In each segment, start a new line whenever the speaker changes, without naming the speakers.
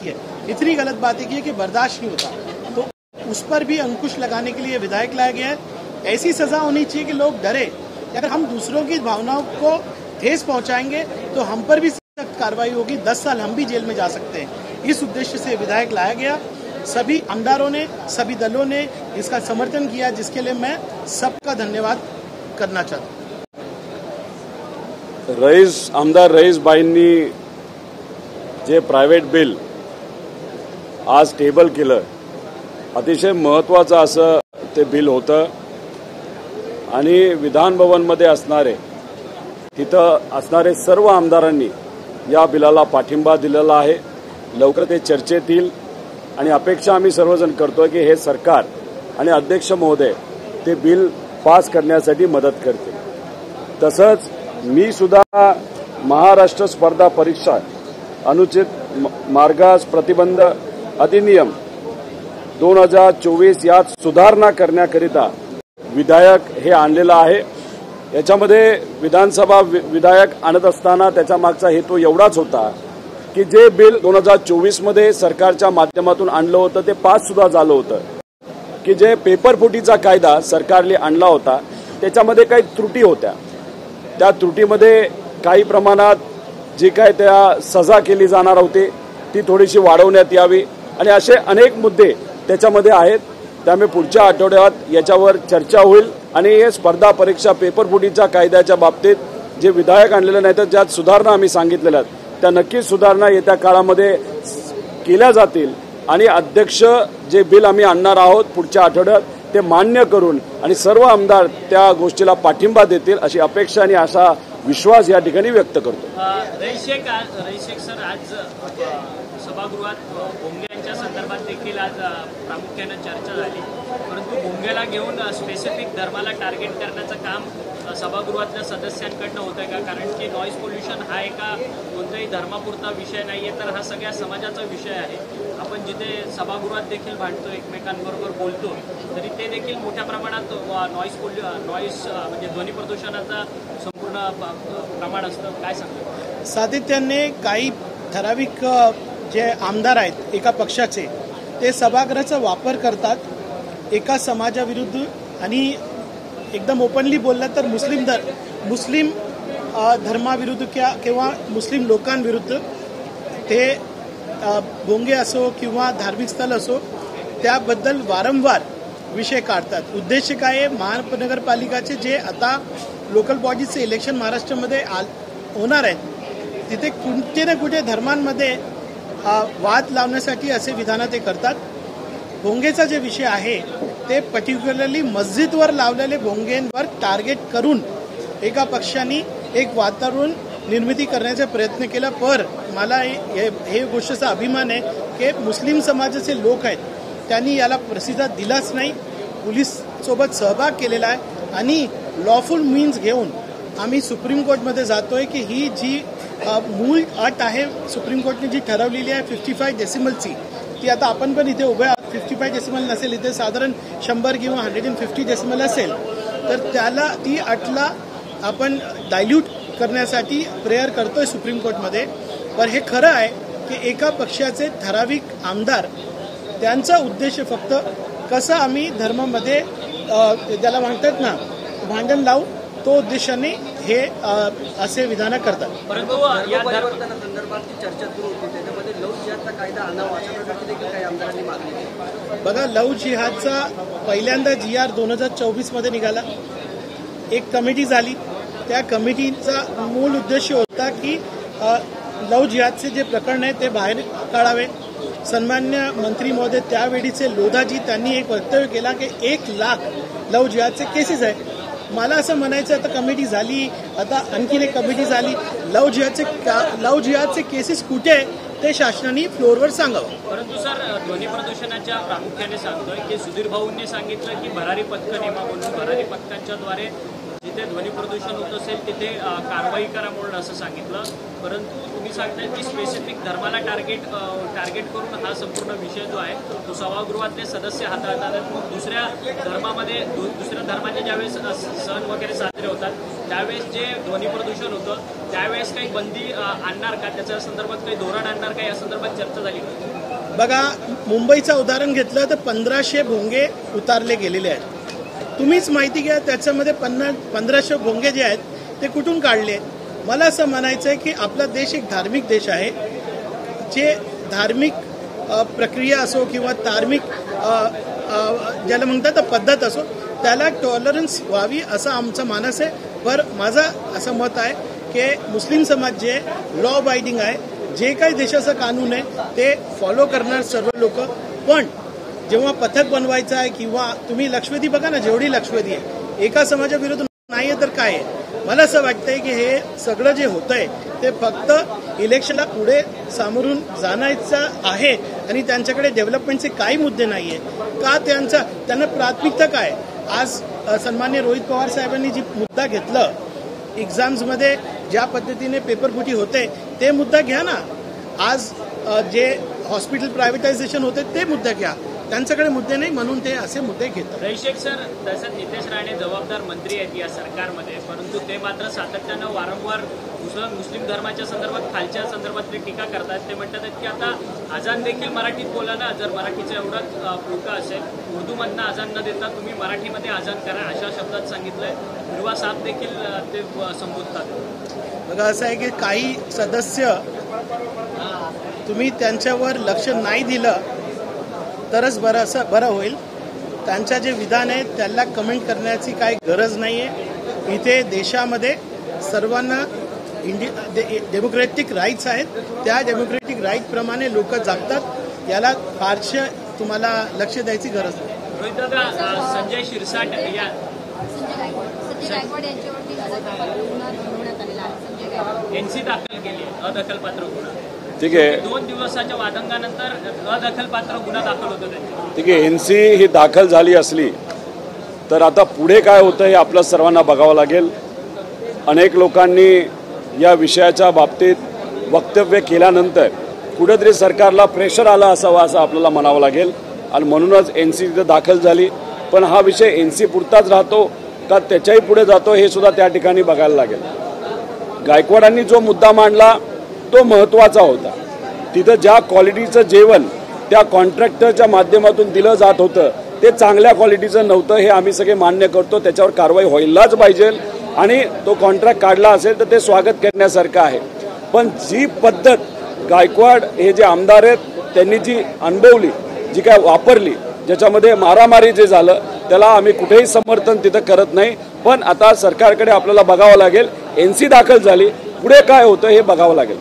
की है, इतनी गलत बातें की है कि बर्दाश्त नहीं होता। तो उस पर भी अंकुश लगाने के लिए विधायक लाया गया है। ऐसी सजा होनी चाहिए कि लोग डरे। अगर हम दूसरों की भावनाओं को ठेस पहुंचाएंगे तो हम पर भी सख्त कार्रवाई होगी, 10 साल हम भी जेल में जा सकते हैं। इस उद्देश्य से विधायक लाया गया। सभी आमदारों ने, सभी दलों ने इसका समर्थन किया, जिसके लिए मैं सबका धन्यवाद करना चाहता हूं।
आमदार रईसबाईंनी जे प्रायव्हेट बिल आज टेबल केलं, अतिशय महत्त्वाचं असं ते बिल होतं आणि विधान भवनमध्ये असणारे, तिथं असणारे सर्व आमदारांनी या बिलाला पाठिंबा दिलेला आहे। लवकर ते चर्चेत येईल आणि अपेक्षा आम्ही सर्वजण करतोय की हे सरकार आणि अध्यक्ष महोदय ते बिल पास करण्यासाठी मदत करतील। तसंच मी सुद्धा महाराष्ट्र स्पर्धा परीक्षा अनुचित मार्गास प्रतिबंध अधिनियम 2024 यात सुधारणा करण्याकरिता विधायक हे आणलेलं आहे। याच्यामध्ये विधानसभा विधायक आणत असताना त्याच्या मागचा हेतू एवढाच होता की जे बिल 2024 मध्ये सरकारच्या माध्यमातून आणलं होतं ते पास सुद्धा झालं होतं, की जे पेपरफुटीचा कायदा सरकारने आणला होता त्याच्यामध्ये काही त्रुटी होत्या। त्या त्रुटीमध्ये काही प्रमाणात जी काय त्या सजा केली जाणार होती ती थोडीशी वाढवण्यात यावी आणि असे अनेक मुद्दे त्याच्यामध्ये आहेत। त्यामुळे पुढच्या आठवड्यात याच्यावर चर्चा होईल आणि हे स्पर्धा परीक्षा पेपरफुटीच्या कायद्याच्या बाबतीत जे विधायक आणलेले नाही तर ज्यात सुधारणा आम्ही सांगितलेल्या आहेत त्या नक्कीच सुधारणा येत्या काळामध्ये केल्या जातील आणि अध्यक्ष जे बिल आम्ही आणणार आहोत पुढच्या आठवड्यात ते मान्य करून आणि सर्व आमदार त्या गोष्टीला पाठिंबा देतील अशी अपेक्षा आणि असा विश्वास या ठिकाणी व्यक्त करतो।
रईशेख सर, आज सभागृहात भोंगे यांच्या संदर्भात देखील आज प्रामुख्याने चर्चा झाली, परंतु भोंगेला घेऊन स्पेसिफिक धर्माला टार्गेट करण्याचं काम सभागृहातल्या सदस्यांकडनं होतंय का? कारण की नॉईज पोल्युशन हा एका कोणत्याही धर्मापुरता विषय नाहीये, तर हा सगळ्या समाजाचा विषय आहे। आपण जिथे सभागृहात देखील भांडतो, एकमेकांबरोबर बोलतो, तरी ते देखील मोठ्या प्रमाणात नॉईज म्हणजे ध्वनी प्रदूषणाचा संपूर्ण प्रमाण असतं। काय सांगतो?
सातत्याने काही ठराविक जे आमदार आहेत एका पक्षाचे, ते सभागृहाचा वापर करतात एका समाजाविरुद्ध आणि एकदम ओपनली बोलला तर मुस्लिम धर्माविरुद्ध किंवा मुस्लिम लोकांविरुद्ध, ते भोंगे असो किंवा धार्मिक स्थळ असो, त्याबद्दल वारंवार विषय काढतात। उद्देश काय आहे? महानगरपालिकाचे जे आता लोकल बॉडीजचे इलेक्शन महाराष्ट्रामध्ये होणार आहेत तिथे कुठे ना कुठे धर्मांमध्ये वाद लावण्यासाठी असे विधान ते करतात। भोंगेचा जे विषय आहे ते पर्टिक्युलरली मस्जिदवर लावलेले भोंगेंवर टार्गेट करून एका पक्षाने एक वातावरण निर्मिती करण्याचा प्रयत्न केला। पर मला हे गोष्टीचा अभिमान आहे की मुस्लिम समाजाचे लोक आहेत त्यांनी याला प्रतिसाद दिलाच नाही, पोलीस सोबत सहभाग केलेला आहे आणि लॉफुल मीन्स घेऊन आम्ही सुप्रीम कोर्टमध्ये जातोय की ही जी मूळ अट आहे सुप्रीम कोर्टने जी ठरवलेली आहे 55 डेसिमलची, ती आता आपण पण इथे उभे आहोत, 55 डेसिमल नसेल, इथे साधारण 100 किंवा 150 डेसिमल असेल, तर त्याला ती अटला आपण डायल्यूट करण्यासाठी प्रेयर करतोय सुप्रीम कोर्टमध्ये। पण हे खरं आहे की एका पक्षाचे ठराविक आमदार, त्यांचा उद्देश फक्त कसं आम्ही धर्मामध्ये ज्याला म्हणतात ना भांडण लावू, तो उद्देशाने हे असे विधान करतात।
परंतु
या परिवर्तनासंदर्भातली चर्चा सुरू होती, त्याच्यामध्ये लव्ह जिहादचा कायदा आणावा अशा प्रकारची देखील काही आमदारांनी मागणी केली।
बघा, लव्ह जिहादचा पहिल्यांदा GR 2024 मध्ये निघाला, एक कमिटी झाली, त्या कमिटीचा मूळ उद्देश होता की लव्ह जिहादचे जे प्रकरण आहे ते बाहेर काढावे। सन्मान्य मंत्री महोदय त्यावेळीचे लोधाजी त्यांनी एक वक्तव्य केला की 1 लाख लव्ह जिहादचे केसेस आहे। मला असं म्हणायचं, आता कमिटी झाली, आता आणखीन एक कमिटी झाली, लव्ह जिहादचे केसेस कुठे आहे ते शासनाने फ्लोअरवर सांगावं।
परंतु सर, ध्वनी प्रदूषणाच्या प्रामुख्याने सांगतोय की सुधीर भाऊंनी सांगितलं की भरारी पथक नेमा म्हणून भरारी पथकांच्या द्वारे जिथे ध्वनी प्रदूषण होत असेल तिथे कारवाई करा म्हणून असं सांगितलं, परंतु तुम्ही सांगताय की स्पेसिफिक धर्माला टार्गेट करून हा संपूर्ण विषय जो आहे तो सभागृहातले सदस्य हाताळतात. मग दुसऱ्या धर्माचे ज्यावेळेस सण वगैरे साजरे होतात त्यावेळेस जे ध्वनी प्रदूषण होतं त्यावेळेस काही बंदी आणणार का, त्याच्या संदर्भात काही धोरण आणणार का, या संदर्भात चर्चा झाली का?
बघा, मुंबईचं उदाहरण घेतलं तर 1500 भोंगे उतारले गेलेले आहेत. तुम्हीच माहिती घ्या, त्याच्यामध्ये 1500 भोंगे जे आहेत ते कुठून काढले. मला असं म्हणायचं आहे की आपला देश एक धार्मिक देश आहे. जे धार्मिक प्रक्रिया असो किंवा धार्मिक ज्याला म्हणतात पद्धत असो त्याला टॉलरन्स व्हावी असं आमचं मानस आहे. पर माझं असं मत आहे की मुस्लिम समाज जे लॉ अबायडिंग आहे, जे काही देशाचं कानून आहे ते फॉलो करणार सर्व लोक. पण जेव्हा पथक बनवायचं आहे किंवा तुम्ही लक्षवेधी बघा ना, जेवढी लक्षवेधी आहे एका समाजाविरुद्ध नाही आहे तर काय आहे. मला असं वाटतंय की हे सगळं जे होतंय ते फक्त इलेक्शनला पुढे सामोरून जाण्याचं आहे आणि त्यांच्याकडे डेव्हलपमेंटचे काही मुद्दे नाही आहे का. त्यांना प्राथमिकता काय. आज सन्मान्य रोहित पवार साहेबांनी जी मुद्दा घेतलं, एक्झाम्समध्ये ज्या पद्धतीने पेपरफुटी होते ते मुद्दा घ्या ना. आज जे हॉस्पिटल प्रायव्हेटायझेशन होते ते मुद्दा घ्या. त्यांच्याकडे मुद्दे नाही म्हणून ते असे मुद्दे घेतात.
रईशेख सर, तसंच नितेश राणे जबाबदार मंत्री आहेत या सरकारमध्ये, परंतु ते मात्र सातत्यानं वारंवार मुस्लिम धर्माच्या संदर्भात खालच्या संदर्भातली टीका करतात. ते म्हणतात की आता अजान देखील मराठीत बोला ना, जर मराठीचा एवढाच पुळका असेल, उर्दूमधनं अजान न देता तुम्ही मराठीमध्ये अजान करा अशा शब्दात सांगितलंय. हिरवा साप देखील ते संबोधतात.
बघा, असं आहे की काही सदस्य तुम्ही त्यांच्यावर लक्ष नाही दिलं तरच बरं होईल. त्यांच्या जे विधान आहे त्याला कमेंट करण्याची काही गरज नाही आहे. इथे देशामध्ये सर्वांना डेमोक्रेटिक राईट्स आहेत. त्या डेमोक्रेटिक राईटप्रमाणे लोक जगतात. याला फारशं तुम्हाला लक्ष द्यायची गरज नाही.
रोहित दादा, संजय शिरसाट एनसी दाखल केली, अदखलपात्र गुन्हा.
ठीक आहे,
2 दिवसाच्या वादंगानंतर अदखलपात्र गुन्हा दाखल होतो त्यांचा.
ठीक आहे, एनसी ही दाखल झाली असली तर आता पुढे काय होतं हे आपल्या सर्वांना बघावं लागेल. अनेक लोकांनी या विषयाच्या बाबतीत वक्तव्य केल्यानंतर कुठेतरी सरकारला प्रेशर आलं असावं असं आपल्याला म्हणावं लागेल आणि म्हणूनच एनसी तिथं दाखल झाली. पण हा विषय एनसी पुरताच राहतो का त्याच्याही पुढे जातो हे सुद्धा त्या ठिकाणी बघायला लागेल. गायकवाडांनी जो मुद्दा मांडला तो महत्त्वाचा होता. तिथं ज्या क्वालिटीचं जेवण त्या कॉन्ट्रॅक्टरच्या माध्यमातून दिलं जात होतं ते चांगल्या क्वालिटीचं नव्हतं हे आम्ही सगळे मान्य करतो. त्याच्यावर कारवाई व्हायलाच पाहिजे आणि तो कॉन्ट्रॅक्ट काढला असेल तर ते स्वागत करण्यासारखं आहे. पण जी पद्धत गायकवाड हे जे आमदार आहेत त्यांनी जी अनुभवली, जी काय वापरली, ज्याच्यामध्ये मारामारी जे झालं त्याला आम्ही कुठेही समर्थन तिथं करत नाही. पण आता सरकारकडे आपल्याला बघावं लागेल. एनसी दाखल झाली, पुढे काय होतं हे बघावं लागेल.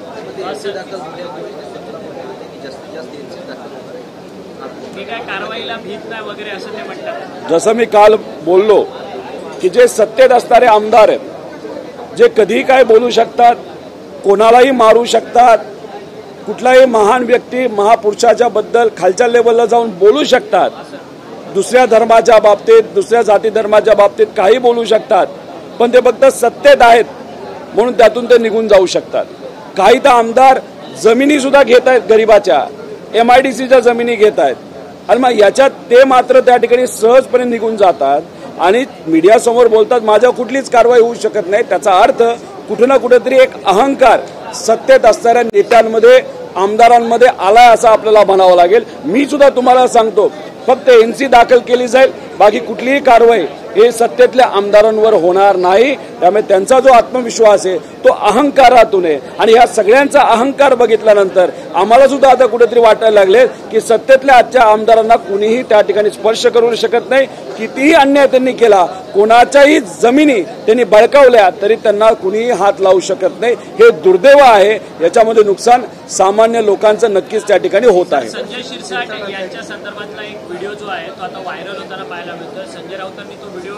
कारवाईला भीत नाही वगैरे असं ते म्हणतात.
जसं मी काल बोललो की जे सत्तेत असणारे आमदार आहेत, जे कधीही काय बोलू शकतात, कोणालाही मारू शकतात, कुठलाही महान व्यक्ती महापुरुषाच्या बद्दल खालच्या लेवलला जाऊन बोलू शकतात, दुसऱ्या धर्माच्या बाबतीत, दुसऱ्या जाती धर्माच्या बाबतीत काही बोलू शकतात. पण ते फक्त सत्तेत आहेत म्हणून त्यातून ते निघून जाऊ शकतात. काही तर आमदार जमिनी सुद्धा घेत आहेत, गरिबाच्या MIDCच्या जमिनी घेत आहेत आणि मग याच्यात ते मात्र त्या ठिकाणी सहजपणे निघून जातात आणि मीडियासमोर बोलतात माझ्या कुठलीच कारवाई होऊ शकत नाही. त्याचा अर्थ कुठे ना कुठेतरी एक अहंकार सत्तेत असणाऱ्या नेत्यांमध्ये, आमदारांमध्ये आलाय असं आपल्याला म्हणावं लागेल. मी सुद्धा तुम्हाला सांगतो फक्त एनसी दाखल केली जाईल, बाकी कुठलीही कारवाई हे सत्तेतल्या आमदारांवर होणार नाही. त्यामुळे त्यांचा जो आत्मविश्वास आहे तो अहंकारातून आहे आणि ह्या सगळ्यांचा अहंकार बघितल्यानंतर आम्हाला सुद्धा आता कुठेतरी वाटायला लागले की सत्तेतल्या आजच्या आमदारांना कुणीही त्या ठिकाणी स्पर्श करू शकत नाही. कितीही अन्याय त्यांनी केला, कोणाच्याही जमिनी त्यांनी बळकावल्या तरी त्यांना कुणीही हात लावू शकत नाही. हे दुर्दैव आहे. याच्यामध्ये नुकसान सामान्य लोकांचं नक्कीच त्या ठिकाणी होत आहे.
संजय शिरसाट यांच्या संदर्भातला एक व्हिडिओ जो आहे तो आता व्हायरल होताना पाहायला मिळतोय. संजय राऊतांनी तो व्हिडिओ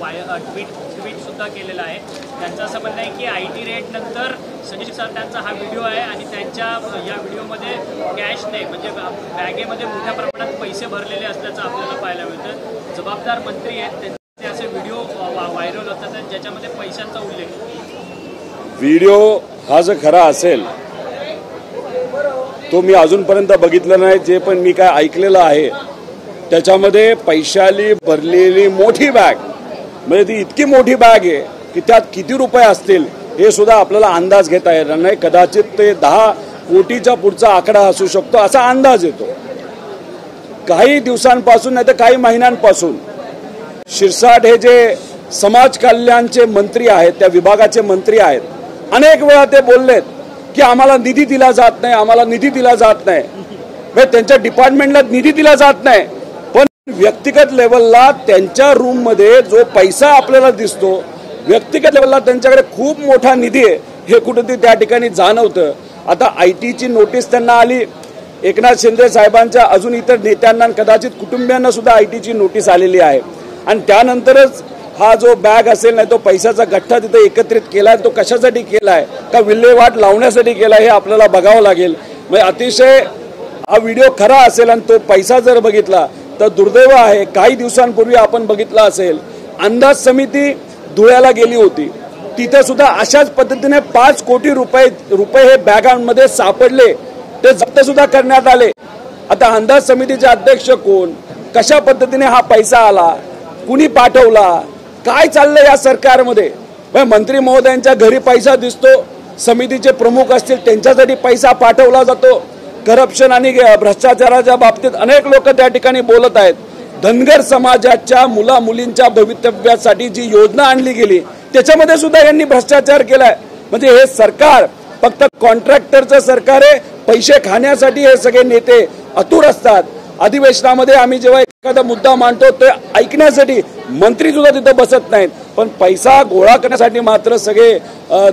ट्विट सुद्धा केलेला आहे. त्यांचं असं म्हणणं आहे की IT रेट नंतर संजय शिरसाट यांचा हा व्हिडिओ आहे आणि त्यांच्या या व्हिडिओमध्ये कॅश नाही, म्हणजे बॅगेमध्ये मोठ्या प्रमाणात पैसे भरलेले असल्याचं आपल्याला पाहायला मिळतं. जबाबदार मंत्री आहेत, असे व्हिडिओ व्हायरल होतात ज्याच्यामध्ये पैशांचा उल्लेख.
व्हिडिओ हा जर खरा असेल तो मी अजूनपर्यंत बघितलं नाही. जे पण मी काय ऐकलेलं आहे त्याच्यामध्ये पैशाली भरलेली मोठी बॅग, म्हणजे ती इतकी मोठी बॅग आहे की त्यात किती रुपये असतील हे सुद्धा आपल्याला अंदाज घेता येणार नाही. कदाचित ते 10 कोटीच्या पुढचा आकडा असू शकतो असा अंदाज येतो. काही दिवसांपासून नाही तर काही महिन्यांपासून शिरसाट हे जे समाज कल्याणचे मंत्री आहेत, त्या विभागाचे मंत्री आहेत, अनेक वेळा ते बोललेत की आम्हाला निधी दिला जात नाही, आम्हाला निधी दिला जात नाही. त्यांच्या डिपार्टमेंटला निधी दिला जात नाही, पण व्यक्तिगत लेवलला त्यांच्या रूममध्ये जो पैसा आपल्याला दिसतो, व्यक्तिगत लेवलला त्यांच्याकडे खूप मोठा निधी आहे हे कुठेतरी त्या ठिकाणी जाणवतं. आता आयटीची नोटीस त्यांना आली, एकनाथ शिंदे साहेबांच्या अजून इतर नेत्यांना कदाचित कुटुंबियांना सुद्धा आयटीची नोटीस आलेली आहे. आणि त्यानंतरच हा जो बॅग असेल नाही तो पैशाचा गठ्ठा तिथे एकत्रित केलाय, तो कशासाठी केलाय, का विल्हेवाट लावण्यासाठी केलाय हे आपल्याला बघावं लागेल. म्हणजे अतिशय हा व्हिडिओ खरा असेल आणि तो पैसा जर बघितला तर दुर्दैव आहे. काही दिवसांपूर्वी आपण बघितलं असेल अंदाज समिती धुळ्याला गेली होती, तिथे सुद्धा अशाच पद्धतीने 5 कोटी रुपये हे बॅगांमध्ये सापडले, ते जप्त सुद्धा करण्यात आले. आता अंदाज समितीचे अध्यक्ष कोण, कशा पद्धतीने हा पैसा आला, कुणी पाठवला, काय चाललंय या सरकारमध्ये. मंत्री महोदयांच्या घरी पैसा दिसतो, समितीचे प्रमुख असतील त्यांच्यासाठी पैसा पाठवला जातो. करप्शन आणि भ्रष्टाचाराच्या बाबतीत अनेक लोक त्या ठिकाणी बोलत आहेत. धनगर समाजाच्या मुला मुलींच्या भवितव्यासाठी जी योजना आणली गेली त्याच्यामध्ये सुद्धा यांनी भ्रष्टाचार केलाय. म्हणजे हे सरकार फक्त कॉन्ट्रॅक्टरचं सरकार आहे, पैसे खाण्यासाठी हे सगळे नेते आतुर असतात. अधिवेशनामध्ये आम्ही जेव्हा एखादा मुद्दा मांडतो ते ऐकण्यासाठी मंत्री सुद्धा तिथं बसत नाहीत, पण पैसा गोळा करण्यासाठी मात्र सगळे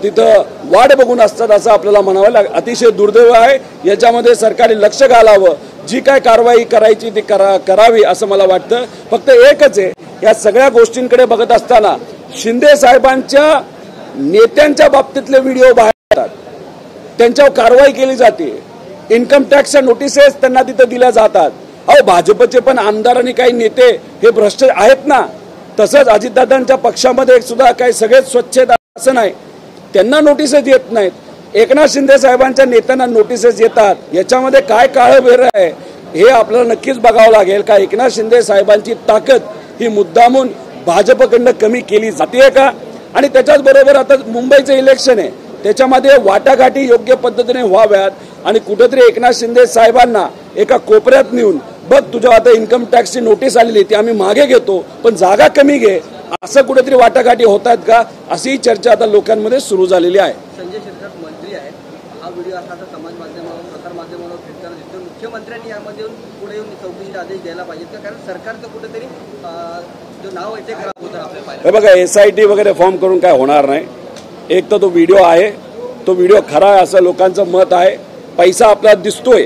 तिथं वाट बघून असतात असं आपल्याला म्हणावं लागेल. अतिशय दुर्दैव आहे. याच्यामध्ये सरकारने लक्ष घालावं, जी काय कारवाई करायची ती करावी असं मला वाटतं. फक्त एकच आहे, या सगळ्या गोष्टींकडे बघत असताना शिंदे साहेबांच्या नेत्यांच्या बाबतीतले व्हिडिओ बाहेर येतात, त्यांच्यावर कारवाई केली जाते, इन्कम टॅक्सच्या नोटिसेस त्यांना तिथं दिल्या जातात. अहो भाजपचे पण आमदार आणि काही नेते हे भ्रष्ट आहेत ना. तसंच अजितदादांच्या पक्षामध्ये सुद्धा काही सगळेच स्वच्छ असं नाही, त्यांना नोटिसेस येत नाहीत. एकनाथ शिंदे साहेबांच्या नेत्यांना नोटिसेस येतात. याच्यामध्ये काय काळं बेर आहे हे आपल्याला नक्कीच बघावं लागेल. का एकनाथ शिंदे साहेबांची ताकद ही मुद्दामून भाजपकडनं कमी केली जाते का? आणि त्याच्याच बरोबर आता मुंबईचं इलेक्शन आहे, त्याच्यामध्ये वाटाघाटी योग्य पद्धतीने व्हाव्यात आणि कुठेतरी एकनाथ शिंदे साहेबांना एका कोपऱ्यात नेऊन बघ तुझ्या आता इन्कम टॅक्सची नोटीस आलेली ती आम्ही मागे घेतो पण जागा कमी घे, असं कुठेतरी वाटाघाटी होत आहेत का, अशी चर्चा आता लोकांमध्ये सुरू झालेली आहे.
संजय शिरसाट मंत्री आहेत, हा व्हिडिओ असा समाज माध्यमावर प्रसार माध्यमावर फिरताना दिसतो. मुख्यमंत्र्यांनी यामध्ये पुढे येऊन चौकशीचे आदेश द्यायला पाहिजेत का? कारण सरकारचं कुठेतरी जो नाव आहे ते खराब होतं आपल्या पाहिजे.
हे बघा, SIT वगैरे फॉर्म करून काय होणार नाही. एक तर तो व्हिडिओ आहे, तो व्हिडिओ खरा आहे असं लोकांचं मत आहे. पैसा आपल्याला दिसतोय.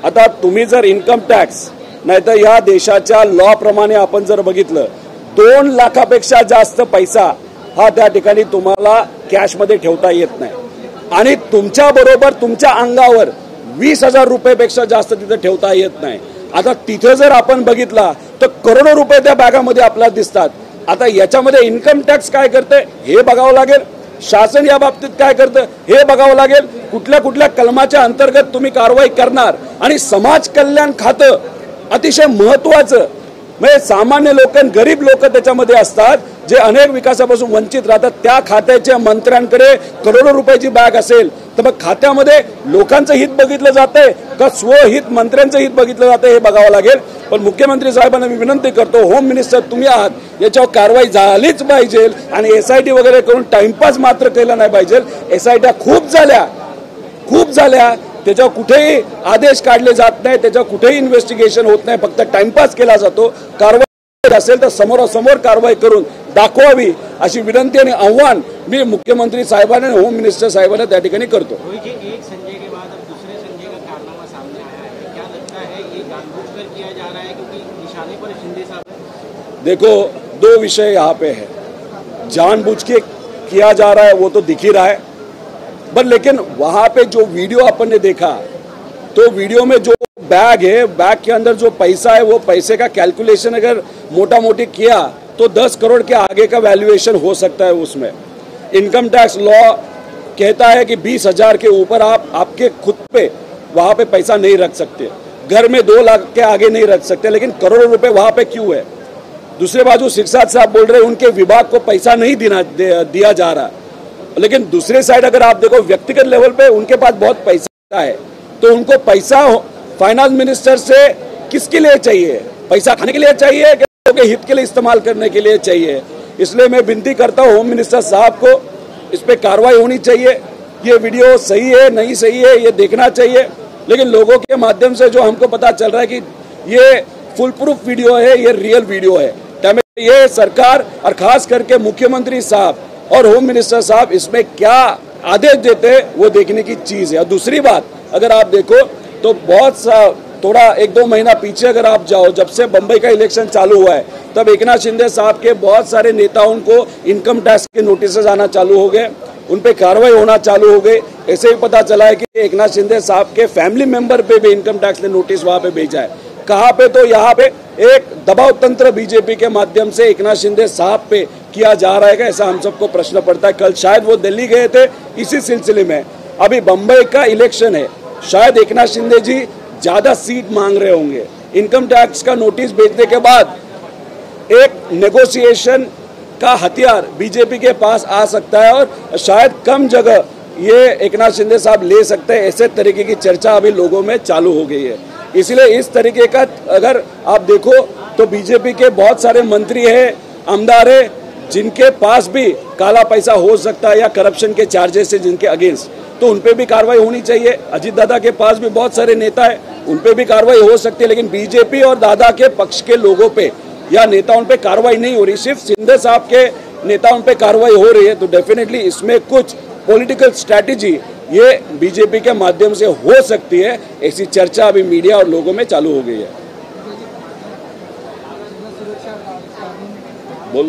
आता तुम्ही जर इन्कम टॅक्स नाहीतर या देशाच्या लॉ प्रमाणे आपण जर बघितलं 2 लाखापेक्षा जास्त पैसा हा त्या ठिकाणी तुम्हाला कॅशमध्ये ठेवता येत नाही आणि तुमच्या बरोबर तुमच्या अंगावर 20,000 रुपयेपेक्षा जास्त तिथं ठेवता येत नाही. आता तिथं जर आपण बघितला तर करोडो रुपये त्या बॅगामध्ये आपल्याला दिसतात. आता याच्यामध्ये इन्कम टॅक्स काय करते हे बघावं लागेल, शासन या बाबतीत काय करतं हे बघावं लागेल, कुठल्या कुठल्या कलमाच्या अंतर्गत तुम्ही कारवाई करणार. आणि समाज कल्याण खातं अतिशय महत्वाचं, म्हणजे सामान्य लोक गरीब लोक त्याच्यामध्ये असतात जे अनेक विकासापासून वंचित राहतात. त्या खात्याच्या मंत्र्यांकडे करोडो रुपयाची बॅग असेल तर मग खात्यामध्ये लोकांचं हित बघितलं जातंय का स्वहित मंत्र्यांचं हित बघितलं जातंय हे बघावं लागेल. पण मुख्यमंत्री साहेबांना मी विनंती करतो, होम मिनिस्टर तुम्ही आहात, याच्यावर कारवाई झालीच पाहिजे आणि SIT वगैरे करून टाइमपास मात्र केला नाही पाहिजे. SIT खूप झाल्या, त्याच्यावर कुठेही आदेश काढले जात नाही, त्याच्यावर कुठेही इन्व्हेस्टिगेशन होत नाही, फक्त टाइमपास केला जातो. कारवाई असेल तर समोरासमोर कारवाई करून दाखवावी अशी विनंती आणि आव्हान मी मुख्यमंत्री साहेबांना आणि होम मिनिस्टर साहेबांना त्या ठिकाणी करतो.
एक संजय के बाद अब दूसरे संजय का कारनामा सामने आया है, क्या लगता है ये जानबूझकर किया जा रहा है क्योंकि निशाने पर शिंदे साहब?
देखो, 2 विषय यहाँ पे है. जानबूझ के किया जा रहा है वो तो दिख ही रहा है, पर लेकिन वहां पे जो वीडियो अपन ने देखा तो वीडियो में जो बैग है, बैग के अंदर जो पैसा है वो पैसे का कैलकुलेशन अगर मोटा मोटी किया तो 10 करोड़ के आगे का वैल्यूएशन हो सकता है उसमें। इनकम टैक्स लॉ कहता है कि 20,000 के ऊपर आप आपके खुद पे वहां पे पैसा नहीं रख सकते, घर में 2 लाख के आगे नहीं रख सकते, लेकिन करोड़ों रुपए वहां पे क्यों है? दूसरे बाजू शिक्षार्थ साहब बोल रहे हैं उनके विभाग को पैसा नहीं दिया जा रहा, लेकिन दूसरे साइड अगर आप देखो व्यक्तिगत लेवल पे उनके पास बहुत पैसा है, तो उनको पैसा फाइनेंस मिनिस्टर से किसके लिए चाहिए? पैसा खाने के लिए चाहिए कि लोगों के हित के लिए इस्तेमाल करने के लिए चाहिए? इसलिए मैं विनती करता हूं होम मिनिस्टर साहब को, इस पे कार्रवाई होनी चाहिए। ये वीडियो सही है नहीं सही है ये देखना चाहिए, लेकिन लोगों के माध्यम से जो हमको पता चल रहा है कि ये फुल प्रूफ वीडियो है, ये रियल वीडियो है। ये सरकार और खास करके मुख्यमंत्री साहब और होम मिनिस्टर साहब इसमें क्या आदेश देते हैं वो देखने की चीज है। और दूसरी बात अगर आप देखो तो बहुत सा थोड़ा 1-2 महीना पीछे अगर आप जाओ, जब से बंबई का इलेक्शन चालू हुआ है तब एकनाथ शिंदे साहब के बहुत सारे नेताओं को इनकम टैक्स के नोटिस आना चालू हो गए, उन पे कार्रवाई होना चालू हो गई। ऐसे ही पता चला है कि एकनाथ शिंदे साहब के फैमिली मेंबर पे भी इनकम टैक्स ने नोटिस वहां पे भेजा है। कहाँ पे? तो यहाँ पे एक दबाव तंत्र बीजेपी के माध्यम से एकनाथ शिंदे साहब पे किया जा रहा है, ऐसा हम सबको प्रश्न पड़ता है। कल शायद वो दिल्ली गए थे इसी सिलसिले में। अभी बंबई का इलेक्शन है, शायद एकनाथ शिंदे जी ज्यादा सीट मांग रहे होंगे। इनकम टैक्स का नोटिस भेजने के बाद एक नेगोशिएशन का हथियार बीजेपी के पास आ सकता है और शायद कम जगह ये एकनाथ शिंदे साहब ले सकते हैं, ऐसे तरीके की चर्चा अभी लोगों में चालू हो गई है। इसलिए इस तरीके का अगर आप देखो तो बीजेपी के बहुत सारे मंत्री हैं, आमदार हैं, जिनके पास भी काला पैसा हो सकता है या करप्शन के चार्जेस है जिनके अगेंस्ट, तो उन पे भी कार्रवाई होनी चाहिए। अजीत दादा के पास भी बहुत सारे नेता हैं, उन पे भी कार्रवाई हो सकती है, लेकिन बीजेपी और दादा के पक्ष के लोगों पे या नेताओं पे कार्रवाई नहीं हो रही, सिर्फ शिंदे साहब के नेताओं पे कार्रवाई हो रही है। तो डेफिनेटली इसमें कुछ पॉलिटिकल स्ट्रैटेजी ये बीजेपी के माध्यम से हो सकती है, ऐसी चर्चा अभी मीडिया और लोगों में चालू हो गई है।